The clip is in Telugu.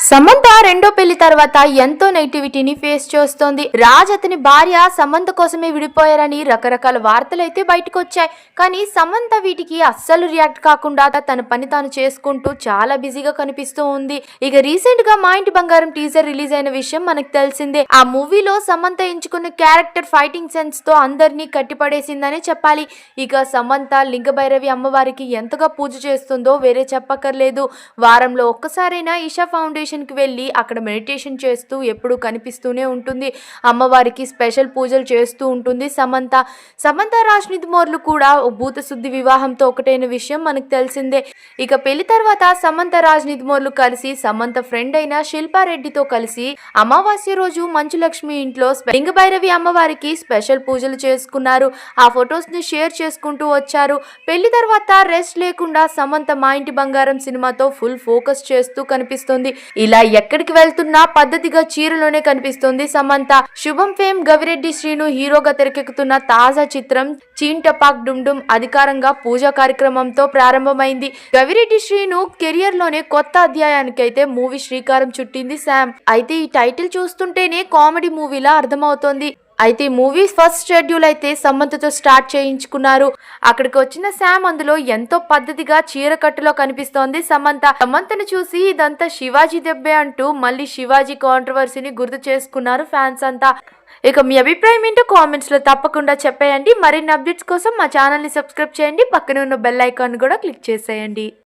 సమంత రెండో పెళ్లి తర్వాత ఎంతో నెగిటివిటీని ఫేస్ చేస్తోంది. రాజ్ అతని భార్య సమంత కోసమే విడిపోయారని రకరకాల వార్తలు అయితే బయటకు వచ్చాయి. కానీ సమంత వీటికి అస్సలు రియాక్ట్ కాకుండా తన పని తాను చేసుకుంటూ చాలా బిజీగా కనిపిస్తూ ఉంది. ఇక రీసెంట్ గా మా ఇంటి బంగారం టీజర్ రిలీజ్ అయిన విషయం మనకు తెలిసిందే. ఆ మూవీలో సమంత ఎంచుకున్న క్యారెక్టర్ ఫైటింగ్ సెన్స్ తో అందరినీ కట్టిపడేసిందనే చెప్పాలి. ఇక సమంత లింగభైరవి అమ్మవారికి ఎంతగా పూజ చేస్తుందో వేరే చెప్పక్కర్లేదు. వారంలో ఒక్కసారైనా ఈషా ఫౌండేషన్ కి వెళ్ళి అక్కడ మెడిటేషన్ చేస్తూ ఎప్పుడు కనిపిస్తూనే ఉంటుంది. అమ్మవారికి స్పెషల్ పూజలు చేస్తూ ఉంటుంది సమంత రాజ్నిధి మోర్లు కూడా భూత శుద్ధి వివాహంతో ఒకటైన విషయం మనకు తెలిసిందే. ఇక పెళ్లి తర్వాత సమంత రాజ్నిధి మోర్లు కలిసి సమంత ఫ్రెండ్ అయిన శిల్పారెడ్డితో కలిసి అమావాస్య రోజు మంచులక్ష్మి ఇంట్లో లింగభైరవి అమ్మవారికి స్పెషల్ పూజలు చేసుకున్నారు. ఆ ఫొటోస్ ని షేర్ చేసుకుంటూ వచ్చారు. పెళ్లి తర్వాత రెస్ట్ లేకుండా సమంత మా ఇంటి బంగారం సినిమాతో ఫుల్ ఫోకస్ చేస్తూ కనిపిస్తుంది. ఇలా ఎక్కడికి వెళ్తున్నా పద్ధతిగా చీరలోనే కనిపిస్తుంది సమంత. శుభం ఫేమ్ గవిరెడ్డి శ్రీను హీరోగా తెరకెక్కుతున్న తాజా చిత్రం చీన్ టపాక్ డుమ్ డుమ్ అధికారంగా పూజా కార్యక్రమంతో ప్రారంభమైంది. గవిరెడ్డి శ్రీను కెరియర్ లోనే కొత్త అధ్యాయానికి అయితే మూవీ శ్రీకారం చుట్టింది శామ్. అయితే ఈ టైటిల్ చూస్తుంటేనే కామెడీ మూవీలా అర్థమవుతోంది. అయితే మూవీ ఫస్ట్ షెడ్యూల్ అయితే సమంతతో స్టార్ట్ చేయించుకున్నారు. అక్కడికి వచ్చిన శామ్ అందులో ఎంతో పద్ధతిగా చీరకట్టులో కనిపిస్తోంది సమంతను చూసి ఇదంతా శివాజీ దెబ్బే అంటూ మళ్ళీ శివాజీ కాంట్రవర్సీని గుర్తు చేసుకున్నారు ఫ్యాన్స్ అంతా. ఇక మీ అభిప్రాయం ఏంటో కామెంట్స్ లో తప్పకుండా చెప్పేయండి. మరిన్ని అప్డేట్స్ కోసం మా ఛానల్ ని సబ్స్క్రైబ్ చేయండి. పక్కనే ఉన్న బెల్ ఐకాన్ కూడా క్లిక్ చేసేయండి.